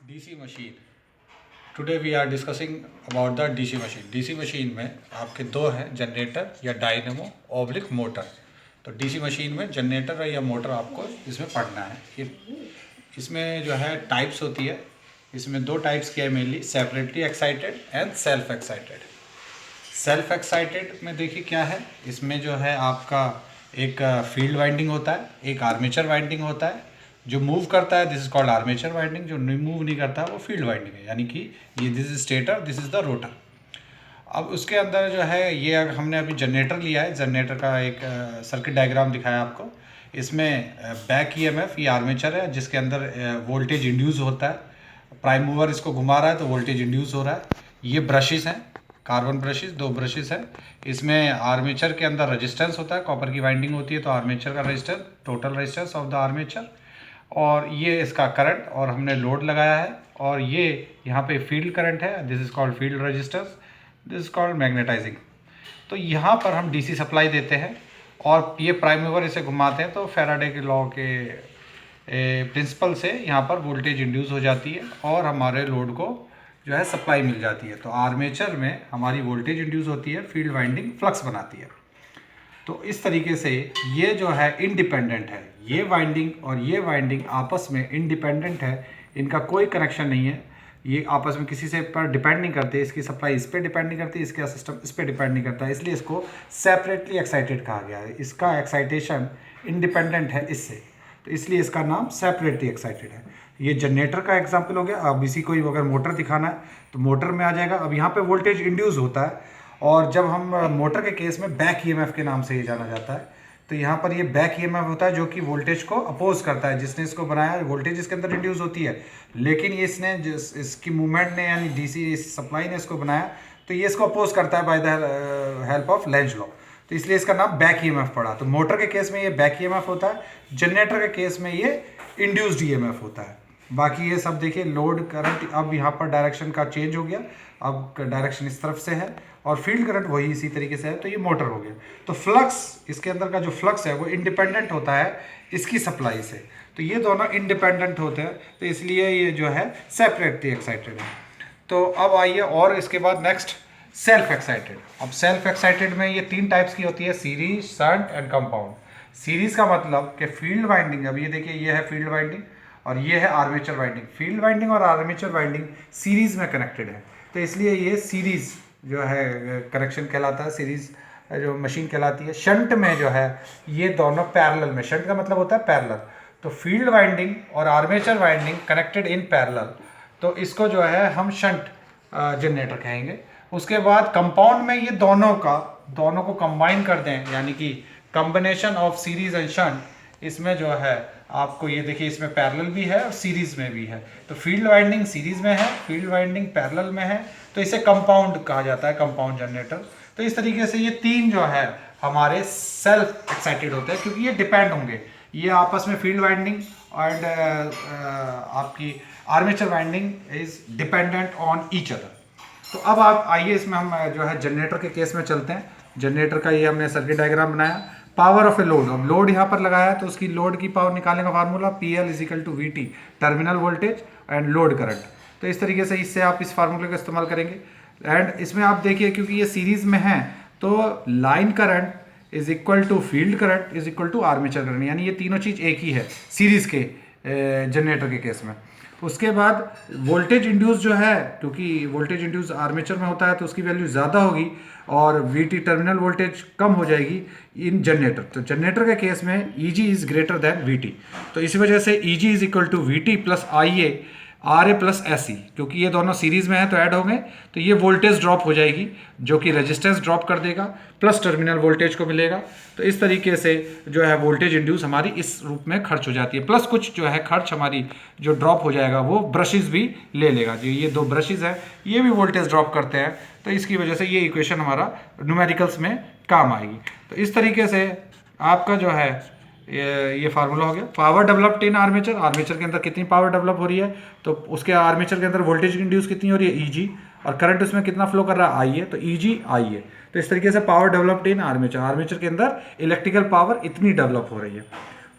DC machine. Today we are discussing about the DC machine. DC machine में आपके दो हैं, जनरेटर या डायनेमो ऑब्लिक मोटर। तो डीसी मशीन में जनरेटर या मोटर आपको इसमें पढ़ना है। ये इसमें जो है टाइप्स होती है। इसमें दो टाइप्स की है mainly, separately excited and self excited. Self excited में देखिए क्या है, इसमें जो है आपका एक फील्ड वाइंडिंग होता है, एक आर्मेचर वाइंडिंग होता है। जो मूव करता है this is called armature winding, जो मूव नहीं करता वो फील्ड वाइंडिंग है। यानी कि ये this is stator, this is the rotor. अब उसके अंदर जो है ये हमने अभी जनरेटर लिया है। जनरेटर का एक सर्किट डायग्राम दिखाया आपको। इसमें बैक ईएमएफ ये आर्मेचर है जिसके अंदर वोल्टेज इंड्यूस होता है। प्राइम मूवर इसको घुमा रहा है तो वोल्टेज इंड्यूस हो रहा है। ये ब्रशेस हैं, कार्बन ब्रशेस, दो ब्रशेस हैं। इसमें आर्मेचर के अंदर रेजिस्टेंस होता है, कॉपर की वाइंडिंग होती है तो आर्मेचर का resistance, total resistance of the armature. और ये इसका करंट, और हमने लोड लगाया है। और ये यहाँ पे फील्ड करंट है, this is called field resistance, this is called magnetising. तो यहाँ पर हम डीसी सप्लाई देते हैं और ये प्राइम मूवर इसे घुमाते हैं तो फैराडे के लॉ के प्रिंसिपल से यहाँ पर वोल्टेज इंड्यूस हो जाती है और हमारे लोड को जो है सप्लाई मिल जाती है। तो आर्मेचर में हमारी वोल्टेज इंड्यूस होती है, फील्ड वाइंडिंग फ्लक्स बनाती है। तो इस तरीके से ये जो है इंडिपेंडेंट है, ये वाइंडिंग और ये वाइंडिंग आपस में इंडिपेंडेंट है, इनका कोई कनेक्शन नहीं है। ये आपस में किसी से पर डिपेंड नहीं करते, इसकी सप्लाई इस पर डिपेंड नहीं करती, इसका सिस्टम इस पर डिपेंड नहीं करता, इसलिए इसको सेपरेटली एक्साइटेड कहा गया है। इसका एक्साइटेशन इंडिपेंडेंट है इससे, तो इसलिए इसका नाम सेपरेटली एक्साइटेड है। ये जनरेटर का एग्जाम्पल हो गया। अब इसी को अगर मोटर दिखाना है तो मोटर में आ जाएगा। अब यहाँ पे वोल्टेज इंड्यूस होता है और जब हम मोटर के केस में बैक ईएमएफ के नाम से ये जाना जाता है। तो यहाँ पर ये बैक ईएमएफ होता है जो कि वोल्टेज को अपोज करता है। जिसने इसको बनाया वोल्टेज इसके अंदर इंड्यूस होती है, लेकिन ये इसने इसकी मूवमेंट ने यानी डीसी सप्लाई ने इसको बनाया तो ये इसको अपोज करता है by the help of Lenz law. तो इसलिए इसका नाम बैक ईएमएफ पड़ा। तो मोटर के केस में ये बैक ईएमएफ होता है, जनरेटर के केस में ये इंड्यूस्ड ईएमएफ होता है। बाकी ये सब देखिए लोड करंट, अब यहाँ पर डायरेक्शन का चेंज हो गया, अब डायरेक्शन इस तरफ से है और फील्ड करंट वही इसी तरीके से है, तो ये मोटर हो गया। तो फ्लक्स, इसके अंदर का जो फ्लक्स है वो इंडिपेंडेंट होता है इसकी सप्लाई से। तो ये दोनों इंडिपेंडेंट होते हैं, तो इसलिए ये जो है सेपरेटली एक्साइटेड है। तो अब आइए और इसके बाद नेक्स्ट सेल्फ एक्साइटेड। अब सेल्फ एक्साइटेड में ये तीन टाइप्स की होती है, series, shunt and compound. Series का मतलब कि फील्ड वाइंडिंग, अब ये देखिए ये है फील्ड वाइंडिंग और ये है आर्मेचर वाइंडिंग। फील्ड वाइंडिंग और आर्मेचर वाइंडिंग सीरीज में कनेक्टेड है, तो इसलिए ये सीरीज जो है कनेक्शन कहलाता है, सीरीज जो मशीन कहलाती है। शंट में जो है ये दोनों पैरेलल में, शंट का मतलब होता है पैरेलल। तो फील्ड वाइंडिंग और armature winding connected in parallel, तो इसको जो है हम शंट जनरेटर कहेंगे। उसके बाद कंपाउंड में ये दोनों को कंबाइन कर दें, यानी कि combination of series and shunt. इसमें जो है आपको ये देखिए इसमें पैरेलल भी है और सीरीज में भी है। तो फील्ड वाइंडिंग सीरीज में है, फील्ड वाइंडिंग पैरेलल में है, तो इसे कंपाउंड कहा जाता है, कंपाउंड जनरेटर। तो इस तरीके से ये तीन जो है हमारे सेल्फ एक्साइटेड होते हैं क्योंकि ये डिपेंड होंगे, ये आपस में फील्ड वाइंडिंग एंड आपकी armature winding is dependent on each other. तो अब आप आइए इसमें हम जो है जनरेटर के केस में चलते हैं। जनरेटर का ये हमने सर्किट डायग्राम बनाया। पावर ऑफ ए लोड, अब लोड यहाँ पर लगाया है तो उसकी लोड की पावर निकालने का formula PL = VT, terminal voltage and load current. तो इस तरीके से इससे आप इस फार्मूले का इस्तेमाल करेंगे। एंड इसमें आप देखिए क्योंकि ये सीरीज में है तो line current is equal to field current is equal to armature current, यानी ये तीनों चीज़ एक ही है सीरीज के जनरेटर के केस में। उसके बाद वोल्टेज इंड्यूस जो है, क्योंकि वोल्टेज इंड्यूस आर्मेचर में होता है तो उसकी वैल्यू ज़्यादा होगी और VT टर्मिनल वोल्टेज कम हो जाएगी इन जनरेटर। तो जनरेटर के केस में EG is greater than VT, तो इस वजह से EG = VT + IA RA + SE, क्योंकि ये दोनों सीरीज में है तो ऐड होंगे तो ये वोल्टेज ड्रॉप हो जाएगी जो कि रेजिस्टेंस ड्रॉप कर देगा, प्लस टर्मिनल वोल्टेज को मिलेगा। तो इस तरीके से जो है वोल्टेज इंड्यूस हमारी इस रूप में खर्च हो जाती है, प्लस कुछ जो है खर्च हमारी जो ड्रॉप हो जाएगा वो ब्रशेज भी ले लेगा। जो ये दो ब्रशेज हैं ये भी वोल्टेज ड्रॉप करते हैं, तो इसकी वजह से ये इक्वेशन हमारा न्यूमेरिकल्स में काम आएगी। तो इस तरीके से आपका जो है ये फार्मूला हो गया। Power developed in armature, armature के अंदर कितनी पावर डेवलप हो रही है तो उसके आर्मेचर के अंदर वोल्टेज इंड्यूस कितनी हो रही है EG, और करंट उसमें कितना फ्लो कर रहा है IA, तो EG IA। तो इस तरीके से power developed in armature, armature के अंदर इलेक्ट्रिकल पावर इतनी डेवलप हो रही है।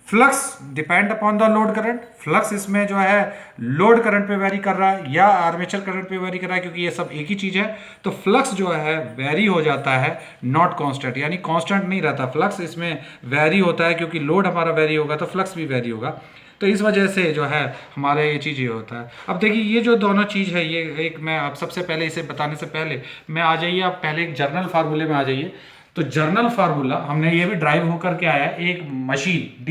Flux depend upon the load current, flux इसमें जो है लोड करंट पे वेरी कर रहा है या आर्मेचर करंट पे वेरी कर रहा है, क्योंकि ये सब एक ही चीज है। तो फ्लक्स जो है वेरी हो जाता है, नॉट कांस्टेंट, यानी कांस्टेंट नहीं रहता फ्लक्स, इसमें वेरी होता है, क्योंकि लोड हमारा वेरी होगा तो फ्लक्स भी वेरी होगा। तो इस वजह से जो है हमारे ये चीज़ ये होता है। अब देखिए ये जो दोनों चीज़ है, ये एक मैं आप सबसे पहले इसे बताने से पहले मैं आ जाइए, आप पहले एक जर्नल फार्मूले में आ जाइए। तो जर्नल फार्मूला हमने ये भी ड्राइव होकर के आया है, एक मशीन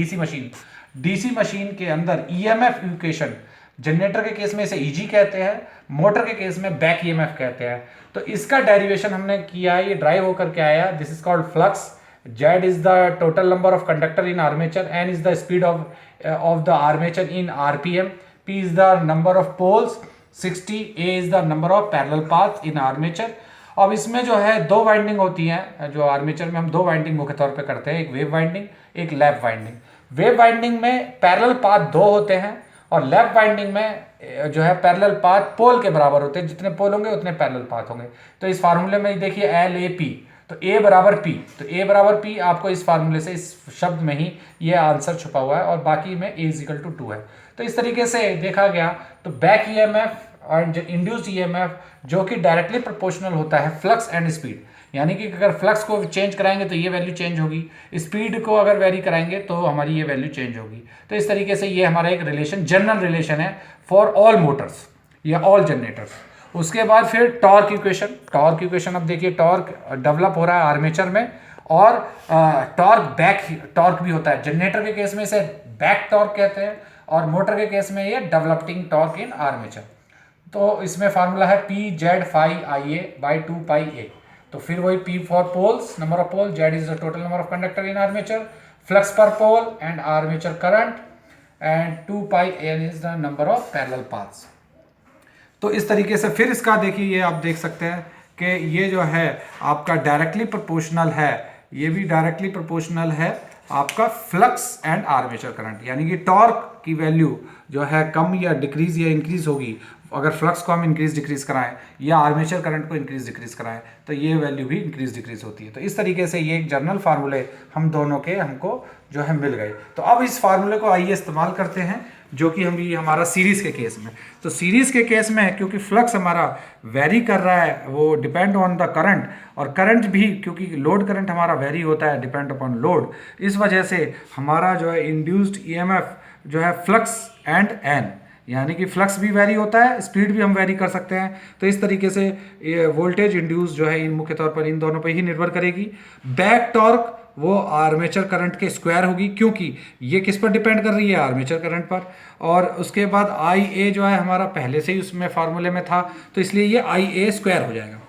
डीसी मशीन के अंदर ईएमएफ इक्वेशन, जनरेटर के केस में इसे ईजी कहते हैं, मोटर के केस में बैक ईएमएफ कहते हैं। तो इसका डेरिवेशन हमने किया है, ये ड्राइव होकर के आया, this is called flux. Z is the total number of conductor in armature, N is the speed of the armature in RPM, P is the number of poles 60, A is the number of parallel paths in armature। अब इसमें जो है दो winding होती हैं, जो armature में हम दो वाइंडिंग मुख्य तौर पे करते हैं, एक वेव वाइंडिंग, एक लैप वाइंडिंग। वेव वाइंडिंग में पैरेलल पाथ दो होते हैं और लैप वाइंडिंग में जो है पैरेलल पाथ पोल के बराबर होते हैं, जितने पोल होंगे उतने पैरेलल पाथ होंगे। तो इस फार्मूले में देखिए LAP, तो A बराबर P, तो A बराबर P आपको इस फार्मूले से, इस शब्द में ही ये आंसर छुपा हुआ है, और बाकी में A इक्वल टू 2 है। तो इस तरीके से देखा गया तो बैक ईएमएफ और इंड्यूस्ड ईएमएफ जो कि डायरेक्टली प्रोपोर्शनल होता है फ्लक्स एंड स्पीड, यानी कि अगर फ्लक्स को चेंज कराएंगे तो ये वैल्यू चेंज होगी, स्पीड को अगर वेरी कराएंगे तो हमारी ये वैल्यू चेंज होगी। तो इस तरीके से ये हमारा एक रिलेशन, जनरल रिलेशन है फॉर ऑल मोटर्स या ऑल जनरेटर्स। उसके बाद फिर टॉर्क इक्वेशन, अब देखिए टॉर्क डेवलप हो रहा है आर्मेचर में, और बैक टॉर्क भी होता है। जनरेटर के केस में इसे बैक टॉर्क कहते हैं, और मोटर के केस में ये डेवलपिंग टॉर्क इन आर्मेचर। तो इसमें फार्मूला है PZ phi IA by 2 pi A। तो फिर वही P for poles, number of pole, Z is the total number of conductor in armature, flux पर pole and armature current, and 2 pi N is the number of parallel paths. तो इस तरीके से फिर इसका देखिए, ये आप देख सकते हैं कि ये जो है आपका डायरेक्टली प्रोपोर्शनल है, ये भी डायरेक्टली प्रोपोर्शनल है आपका फ्लक्स एंड आर्मेचर करंट, यानी कि टॉर्क की वैल्यू जो है कम या डिक्रीज या इंक्रीज होगी अगर फ्लक्स को हम इंक्रीज डिक्रीज कराएं या आर्मेचर करंट को इंक्रीज डिक्रीज कराएं, तो ये वैल्यू भी इंक्रीज डिक्रीज होती है। तो इस तरीके से ये एक जनरल फार्मूले हम दोनों के हमको जो है मिल गए। तो अब इस फार्मूले को आइए इस्तेमाल करते हैं, जो कि हम ये हमारा सीरीज़ के केस में। तो सीरीज़ के केस में क्योंकि फ्लक्स हमारा वेरी कर रहा है, वो डिपेंड ऑन द करंट, और करंट भी क्योंकि लोड करंट हमारा वेरी होता है डिपेंड अपॉन लोड, इस वजह से हमारा जो है इंड्यूस्ड ईएमएफ जो है फ्लक्स एंड एन, यानी कि फ्लक्स भी वेरी होता है, स्पीड भी हम वेरी कर सकते हैं। तो इस तरीके से वोल्टेज इंड्यूस जो है इन मुख्य तौर पर इन दोनों पर ही निर्भर करेगी। बैक टॉर्क वो आर्मेचर करंट के स्क्वायर होगी, क्योंकि ये किस पर डिपेंड कर रही है, आर्मेचर करंट पर। और उसके बाद IA जो है हमारा पहले से ही उसमें फार्मूले में था, तो इसलिए ये IA स्क्वायर हो जाएगा।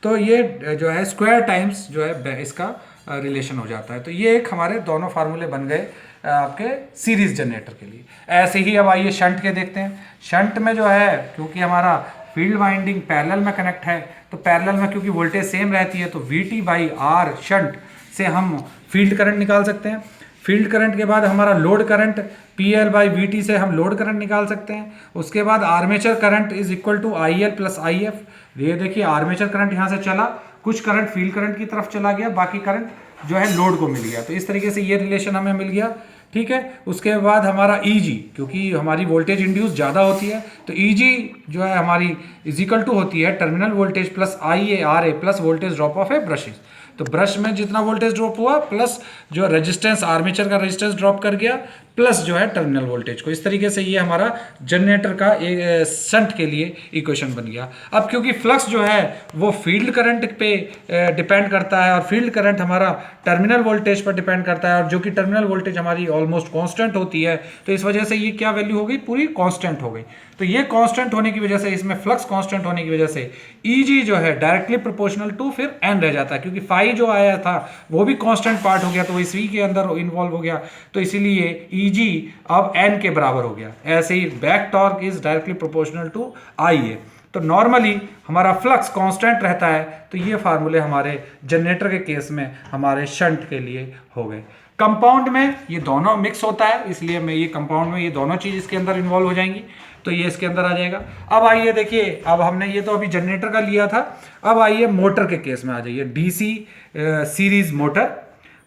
तो ये जो है स्क्वायर टाइम्स जो है इसका रिलेशन हो जाता है। तो ये एक हमारे दोनों फार्मूले बन गए आपके सीरीज जनरेटर के लिए। ऐसे ही अब आइए शंट के देखते हैं। शंट में जो है क्योंकि हमारा फील्ड वाइंडिंग पैरेलल में कनेक्ट है, तो पैरेलल में क्योंकि वोल्टेज सेम रहती है, तो VT/R शंट से हम फील्ड करंट निकाल सकते हैं। फील्ड करंट के बाद हमारा लोड करंट PL/VT से हम लोड करंट निकाल सकते हैं। उसके बाद armature current is equal to IL + IF। ये देखिए आर्मेचर करंट यहाँ से चला, कुछ करंट फील्ड करंट की तरफ चला गया, बाकी करंट जो है लोड को मिल गया। तो इस तरीके से ये रिलेशन हमें मिल गया, ठीक है। उसके बाद हमारा EG, क्योंकि हमारी वोल्टेज इंड्यूस ज़्यादा होती है, तो EG जो है हमारी इज इक्वल टू होती है terminal voltage plus IARA plus voltage drop of a brushes. तो ब्रश में जितना वोल्टेज ड्रॉप हुआ प्लस जो रेजिस्टेंस आर्मेचर का रेजिस्टेंस ड्रॉप कर गया प्लस जो है टर्मिनल वोल्टेज को। इस तरीके से ये हमारा जनरेटर का एक शंट के लिए इक्वेशन बन गया। अब क्योंकि फ्लक्स जो है वो फील्ड करंट पे डिपेंड करता है, और फील्ड करंट हमारा टर्मिनल वोल्टेज पर डिपेंड करता है, और जो कि टर्मिनल वोल्टेज हमारी ऑलमोस्ट कांस्टेंट होती है, तो इस वजह से ये क्या वैल्यू हो गई, पूरी कांस्टेंट हो गई। तो ये कांस्टेंट होने की वजह से, इसमें फ्लक्स कांस्टेंट होने की वजह से EG जो है डायरेक्टली प्रोपोर्शनल टू फिर N रह जाता है, क्योंकि फाई जो आया था वो भी कांस्टेंट पार्ट हो गया, तो इसी के अंदर इन्वॉल्व हो गया, तो इसीलिए EG अब N के बराबर हो गया। ऐसे ही back torque is directly proportional to IA। तो नॉर्मली हमारा फ्लक्स कांस्टेंट रहता है, तो ये फार्मूले हमारे जनरेटर के केस में हमारे शंट के लिए हो गए। कंपाउंड में ये दोनों मिक्स होता है, इसलिए मैं ये कंपाउंड में ये दोनों चीज़ इसके अंदर इन्वॉल्व हो जाएंगी, तो ये इसके अंदर आ जाएगा। अब आइए देखिए, अब हमने ये तो अभी जनरेटर का लिया था, अब आइए मोटर के केस में आ जाइए। DC series motor.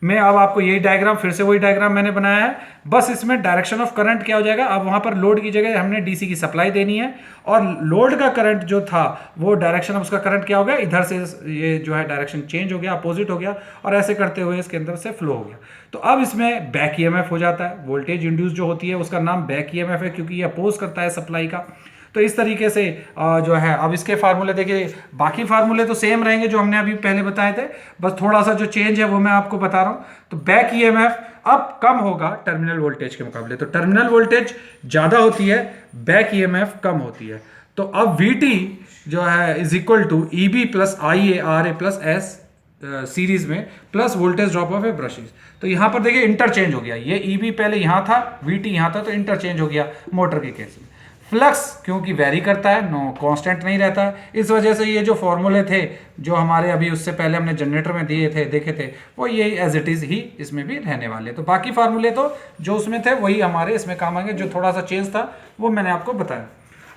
में अब आपको यही डायग्राम, फिर से वही डायग्राम मैंने बनाया है, बस इसमें डायरेक्शन ऑफ करंट क्या हो जाएगा, अब वहां पर लोड की जगह हमने डीसी की सप्लाई देनी है और लोड का करंट जो था वो डायरेक्शन ऑफ उसका करंट क्या हो गया, इधर से ये जो है डायरेक्शन चेंज हो गया, अपोजिट हो गया और ऐसे करते हुए इसके अंदर से फ्लो हो गया। तो अब इसमें बैक ईएमएफ हो जाता है, वोल्टेज इंड्यूस जो होती है उसका नाम बैक ईएमएफ है क्योंकि ये अपोज करता है सप्लाई का। तो इस तरीके से जो है अब इसके फार्मूले देखिए, बाकी फार्मूले तो सेम रहेंगे जो हमने अभी पहले बताए थे, बस थोड़ा सा जो चेंज है वो मैं आपको बता रहा हूं। तो बैक ईएमएफ अब कम होगा टर्मिनल वोल्टेज के मुकाबले, तो टर्मिनल वोल्टेज ज्यादा होती है, बैक ईएमएफ कम होती है। तो अब वीटी जो है is equal to EB plus I A R A plus S series में plus voltage drop of a brushes. तो यहां पर देखिए इंटरचेंज हो गया, ये ईबी पहले यहां था, वीटी यहां था, तो इंटरचेंज हो गया मोटर के केस में। फ्लक्स क्योंकि वेरी करता है, नो कांस्टेंट नहीं रहता है, इस वजह से ये जो फॉर्मूले थे जो हमारे अभी उससे पहले हमने जनरेटर में दिए थे देखे थे, वो ये एज इट इज ही इसमें भी रहने वाले। तो बाकी फार्मूले तो जो उसमें थे वही हमारे इसमें काम आएंगे, जो थोड़ा सा चेंज था वो मैंने आपको बताया।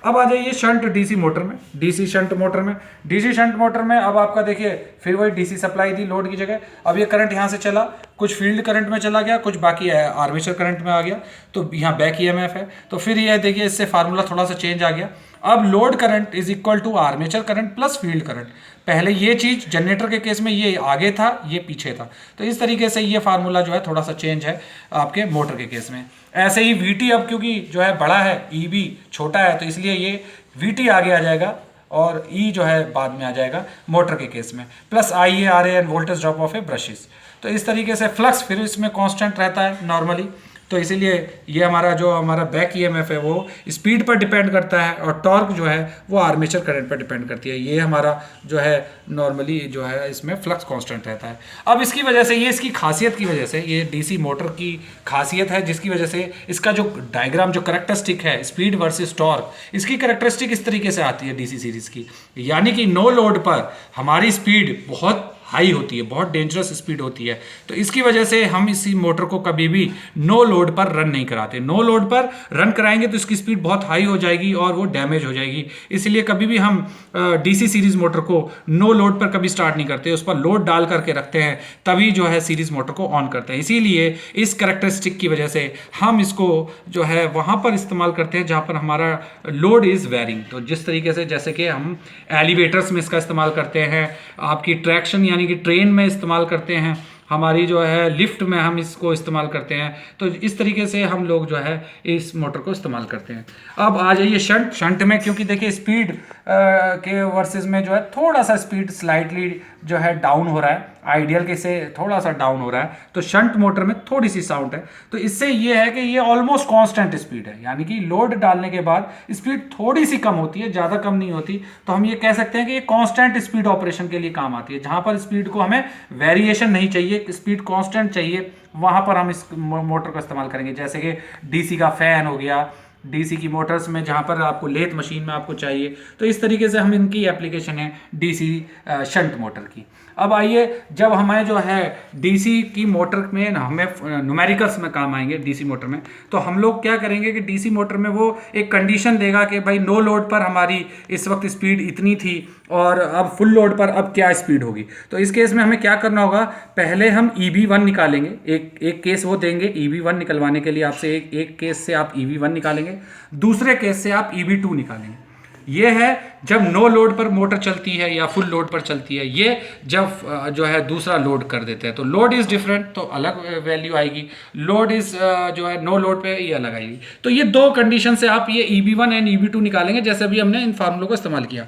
अब आ जाइए शंट डीसी मोटर में, डीसी शंट मोटर में। डीसी शंट मोटर में अब आपका देखिए फिर वही डीसी सप्लाई दी लोड की जगह, अब ये करंट यहाँ से चला, कुछ फील्ड करंट में चला गया, कुछ बाकी आर्मेचर करंट में आ गया, तो यहाँ बैक ईएमएफ है। तो फिर ये देखिए इससे फार्मूला थोड़ा सा चेंज आ गया, अब load current is equal to armature current plus field current. पहले ये चीज जनरेटर के केस में ये आगे था, ये पीछे था, तो इस तरीके से ये फार्मूला जो है थोड़ा सा चेंज है आपके मोटर के केस में। ऐसे ही वीटी अब क्योंकि जो है बड़ा है, ईबी छोटा है, तो इसलिए ये वीटी आगे आ जाएगा और ई जो है बाद में आ जाएगा मोटर के केस में, plus I A R A end voltage drop of A brushes. तो इस तरीके से फ्लक्स फिर इसमें कांस्टेंट रहता है नॉर्मली, तो इसीलिए ये हमारा बैक ईएमएफ है वो स्पीड पर डिपेंड करता है और टॉर्क जो है वो आर्मेचर करंट पर डिपेंड करती है। ये हमारा जो है नॉर्मली जो है इसमें फ्लक्स कांस्टेंट रहता है। अब इसकी वजह से, ये इसकी खासियत की वजह से, ये डीसी मोटर की खासियत है जिसकी वजह से इसका जो डायग्राम जो करेक्टरिस्टिक है स्पीड वर्सेस टॉर्क, इसकी करेक्टरिस्टिक इस तरीके से आती है डीसी सीरीज की, यानी कि नो लोड पर हमारी स्पीड बहुत हाई होती है, बहुत डेंजरस स्पीड होती है। तो इसकी वजह से हम इसी मोटर को कभी भी नो लोड पर रन नहीं कराते। नो लोड पर रन कराएंगे तो इसकी स्पीड बहुत हाई हो जाएगी और वो डैमेज हो जाएगी, इसलिए कभी भी हम डीसी सीरीज मोटर को नो लोड पर कभी स्टार्ट नहीं करते, उस पर लोड डाल करके रखते हैं, तभी जो है सीरीज मोटर को ऑन करते हैं। इसीलिए इस कैरेक्टरिस्टिक की वजह से हम इसको जो है वहाँ पर इस्तेमाल करते हैं जहाँ पर हमारा लोड इज़ वेरिंग। तो जिस तरीके से जैसे कि हम एलिवेटर्स में इसका इस्तेमाल करते हैं, आपकी ट्रैक्शन यानी कि ट्रेन में इस्तेमाल करते हैं, हमारी जो है लिफ्ट में हम इसको इस्तेमाल करते हैं, तो इस तरीके से हम लोग जो है इस मोटर को इस्तेमाल करते हैं। अब आ जाइए शंट में, क्योंकि देखिए स्पीड के वर्सेस में जो है थोड़ा सा स्पीड स्लाइटली जो है डाउन हो रहा है, आइडियल के से थोड़ा सा डाउन हो रहा है, तो शंट मोटर में थोड़ी सी साउंड है। तो इससे ये है कि ये ऑलमोस्ट कांस्टेंट स्पीड है, यानी कि लोड डालने के बाद स्पीड थोड़ी सी कम होती है, ज़्यादा कम नहीं होती। तो हम ये कह सकते हैं कि ये कांस्टेंट स्पीड ऑपरेशन के लिए काम आती है, जहाँ पर स्पीड को हमें वेरिएशन नहीं चाहिए, स्पीड कांस्टेंट चाहिए, वहाँ पर हम इस मोटर का इस्तेमाल करेंगे। जैसे कि डीसी का फैन हो गया, डीसी की मोटर्स में जहाँ पर आपको लेथ मशीन में आपको चाहिए, तो इस तरीके से हम इनकी एप्लीकेशन है डीसी शंट मोटर की। अब आइए, जब हमें जो है डीसी की मोटर में हमें न्यूमेरिकल्स में काम आएंगे डीसी मोटर में, तो हम लोग क्या करेंगे कि डीसी मोटर में वो एक कंडीशन देगा कि भाई नो लोड पर हमारी इस वक्त स्पीड इतनी थी और अब फुल लोड पर अब क्या स्पीड होगी। तो इस केस में हमें क्या करना होगा, पहले हम EB1 निकालेंगे, एक केस वो देंगे EB1 निकलवाने के लिए आपसे, एक केस से आप EB1 निकालेंगे, दूसरे केस से आप EB2 निकालेंगे। ये है जब नो लोड पर मोटर चलती है या फुल लोड पर चलती है, ये जब जो है दूसरा लोड कर देते हैं तो लोड इज़ डिफरेंट, तो अलग वैल्यू आएगी, लोड इज़ जो है नो लोड पे ये अलग आएगी। तो ये दो कंडीशन से आप ये EB1 एंड EB2 निकालेंगे, जैसे अभी हमने इन फार्मूलों को इस्तेमाल किया।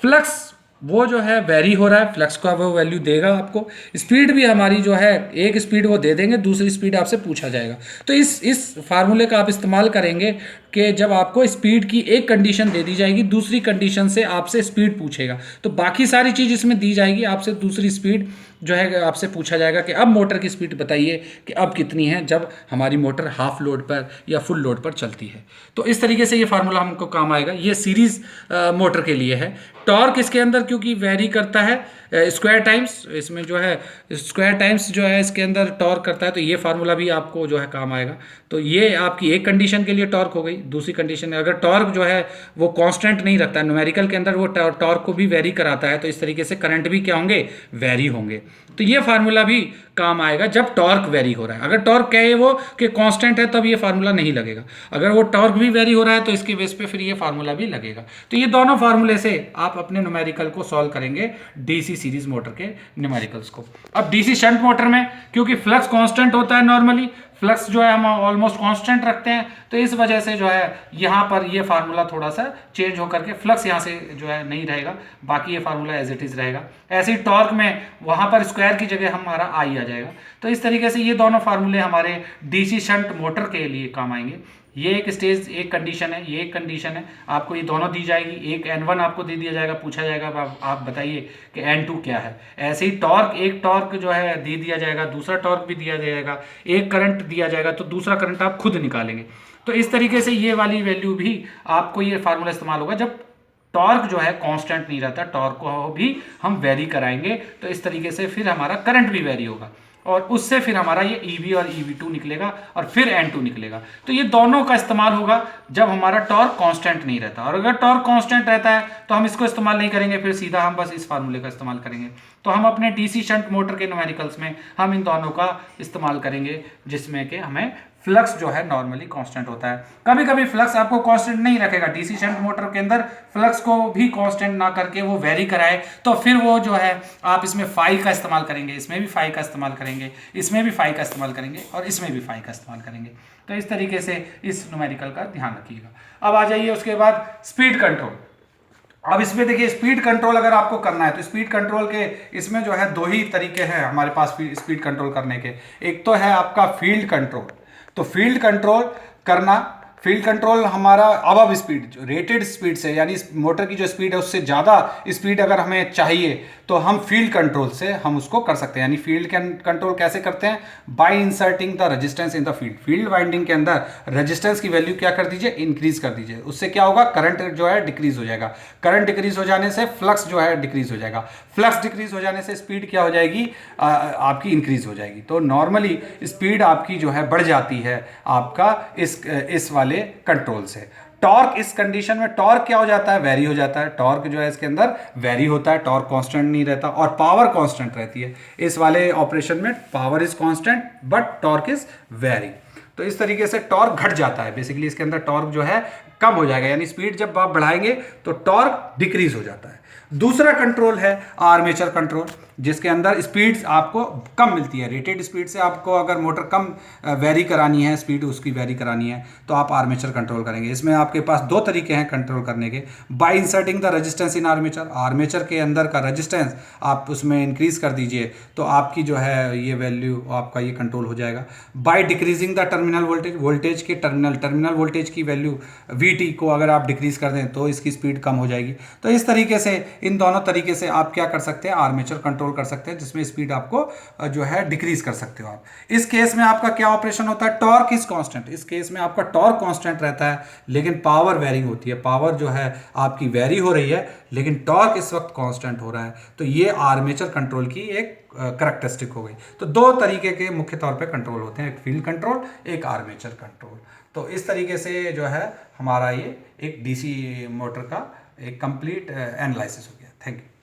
फ्लक्स वो जो है वेरी हो रहा है, फ्लक्स का वो वैल्यू देगा आपको, स्पीड भी हमारी जो है एक स्पीड वो दे देंगे, दूसरी स्पीड आपसे पूछा जाएगा। तो इस फार्मूले का आप इस्तेमाल करेंगे कि जब आपको स्पीड की एक कंडीशन दे दी जाएगी, दूसरी कंडीशन से आपसे स्पीड पूछेगा, तो बाकी सारी चीज़ इसमें दी जाएगी, आपसे दूसरी स्पीड जो है आपसे पूछा जाएगा कि अब मोटर की स्पीड बताइए कि अब कितनी है जब हमारी मोटर हाफ लोड पर या फुल लोड पर चलती है। तो इस तरीके से ये फार्मूला हमको काम आएगा, ये सीरीज मोटर के लिए है। टॉर्क इसके अंदर क्योंकि वेरी करता है स्क्वायर टाइम्स, इसमें जो है स्क्वायर टाइम्स जो है इसके अंदर टॉर्क करता है, तो ये फार्मूला भी आपको जो है काम आएगा। तो ये आपकी एक कंडीशन के लिए टॉर्क हो गई। दूसरी कंडीशन अगर टॉर्क जो है वो कांस्टेंट नहीं रखता है, न्यूमेरिकल के अंदर वो टॉर्क को भी वेरी कराता है, तो इस तरीके से करंट भी क्या होंगे, वेरी होंगे। तो ये फार्मूला भी काम आएगा जब टॉर्क वेरी हो रहा है। अगर टॉर्क क्या है वो कि कांस्टेंट है तब ये फार्मूला नहीं लगेगा, अगर वो टॉर्क भी वेरी हो रहा है तो इसके बेस पे फिर ये फार्मूला भी लगेगा। तो ये दोनों फार्मूले से आप अपने न्यूमेरिकल को सॉल्व करेंगे डीसी सीरीज मोटर के न्यूमेरिकल्स को। अब डीसी शंट मोटर में क्योंकि फ्लक्स कांस्टेंट होता है, नॉर्मली फ्लक्स जो है हम ऑलमोस्ट कांस्टेंट रखते हैं, तो इस वजह से जो है यहाँ पर ये फार्मूला थोड़ा सा चेंज होकर के फ्लक्स यहाँ से जो है नहीं रहेगा, बाकी ये फार्मूला एज इट इज रहेगा। ऐसे ही टॉर्क में वहाँ पर स्क्वायर की जगह हमारा आई आ जाएगा। तो इस तरीके से ये दोनों फार्मूले हमारे डीसी शंट मोटर के लिए काम आएंगे। ये एक स्टेज, एक कंडीशन है, ये एक कंडीशन है, आपको ये दोनों दी जाएगी। एक N1 आपको दे दिया जाएगा, पूछा जाएगा आप बताइए कि N2 क्या है। ऐसे ही टॉर्क, एक टॉर्क जो है दे दिया जाएगा, दूसरा टॉर्क भी दिया जाएगा, एक करंट दिया जाएगा, तो दूसरा करंट आप खुद निकालेंगे। तो इस तरीके से ये वाली वैल्यू भी आपको ये फार्मूला इस्तेमाल होगा जब टॉर्क जो है कांस्टेंट नहीं रहता, टॉर्क को भी हम वेरी कराएंगे, तो इस तरीके से फिर हमारा करंट भी वेरी होगा और उससे फिर हमारा ये EV और EV2 निकलेगा और फिर N2 निकलेगा। तो ये दोनों का इस्तेमाल होगा जब हमारा टॉर्क कांस्टेंट नहीं रहता, और अगर टॉर्क कांस्टेंट रहता है तो हम इसको इस्तेमाल नहीं करेंगे, फिर सीधा हम बस इस फार्मूले का इस्तेमाल करेंगे। तो हम अपने डीसी शंट मोटर के न्यूमेरिकल्स में हम इन दोनों का इस्तेमाल करेंगे, जिसमें कि हमें फ्लक्स जो है नॉर्मली कांस्टेंट होता है। कभी कभी फ्लक्स आपको कांस्टेंट नहीं रखेगा, डीसी शंट मोटर के अंदर फ्लक्स को भी कांस्टेंट ना करके वो वेरी कराए, तो फिर वो जो है आप इसमें फाई का इस्तेमाल करेंगे, इसमें भी फाई का इस्तेमाल करेंगे, इसमें भी फाई का इस्तेमाल करेंगे और इसमें भी फाई का इस्तेमाल करेंगे। तो इस तरीके से इस न्यूमेरिकल का ध्यान रखिएगा। अब आ जाइए उसके बाद स्पीड कंट्रोल। अब इसमें देखिए स्पीड कंट्रोल अगर आपको करना है तो स्पीड कंट्रोल के इसमें जो है दो ही तरीके हैं हमारे पास स्पीड कंट्रोल करने के। एक तो है आपका फील्ड कंट्रोल। तो फील्ड कंट्रोल करना, फील्ड कंट्रोल हमारा अब स्पीड जो रेटेड स्पीड से, यानी मोटर की जो स्पीड है उससे ज़्यादा स्पीड अगर हमें चाहिए तो हम फील्ड कंट्रोल से हम उसको कर सकते हैं। यानी फील्ड कंट्रोल कैसे करते हैं? Bye inserting the resistance in the field. Field winding के अंदर रेजिस्टेंस की वैल्यू क्या कर दीजिए? इंक्रीज कर दीजिए। उससे क्या होगा? करंट जो है डिक्रीज हो जाएगा। करंट डिक्रीज हो जाने से फ्लक्स जो है डिक्रीज हो जाएगा। फ्लक्स डिक्रीज हो जाने से स्पीड क्या हो जाएगी? आपकी इंक्रीज हो जाएगी। तो नॉर्मली स्पीड आपकी जो है बढ़ जाती है आपका इस वाले कंट्रोल से। टॉर्क, इस कंडीशन में टॉर्क क्या हो जाता है? वेरी हो जाता है। टॉर्क जो है इसके अंदर वेरी होता है, टॉर्क कांस्टेंट नहीं रहता और पावर कांस्टेंट रहती है। इस वाले ऑपरेशन में power is constant but torque is very. तो इस तरीके से टॉर्क घट जाता है, बेसिकली इसके अंदर टॉर्क जो है कम हो जाएगा, यानी स्पीड जब आप बढ़ाएंगे तो टॉर्क डिक्रीज हो जाता है। दूसरा कंट्रोल है आर्मेचर कंट्रोल, जिसके अंदर स्पीड्स आपको कम मिलती है। रेटेड स्पीड से आपको अगर मोटर कम वेरी करानी है, स्पीड उसकी वेरी करानी है, तो आप आर्मेचर कंट्रोल करेंगे। इसमें आपके पास दो तरीके हैं कंट्रोल करने के। Bye inserting the resistance in armature, armature के अंदर का रेजिस्टेंस आप उसमें इंक्रीज कर दीजिए तो आपकी जो है ये वैल्यू आपका ये कंट्रोल हो जाएगा। By decreasing the terminal voltage, voltage के टर्मिनल वोल्टेज की वैल्यू VT को अगर आप डिक्रीज कर दें तो इसकी स्पीड कम हो जाएगी। तो इस तरीके से इन दोनों तरीके से आप क्या कर सकते हैं? आर्मेचर कंट्रोल कर सकते हैं, जिसमें स्पीड आपको जो है डिक्रीज कर सकते हो आप। इस केस में आपका क्या ऑपरेशन होता है? Torque is constant. इस केस में आपका टॉर्क कांस्टेंट रहता है लेकिन पावर वेरिंग होती है। पावर जो है आपकी वेरी हो रही है लेकिन टॉर्क इस वक्त कांस्टेंट हो रहा है। तो ये आर्मेचर कंट्रोल की एक करैक्टरिस्टिक हो गई। तो दो तरीके के मुख्य तौर पे कंट्रोल होते हैं, एक फील्ड कंट्रोल, एक आर्मेचर कंट्रोल। तो इस तरीके से जो है हमारा ये एक डीसी मोटर का एक कंप्लीट एनालिसिस हो गया। Thank you.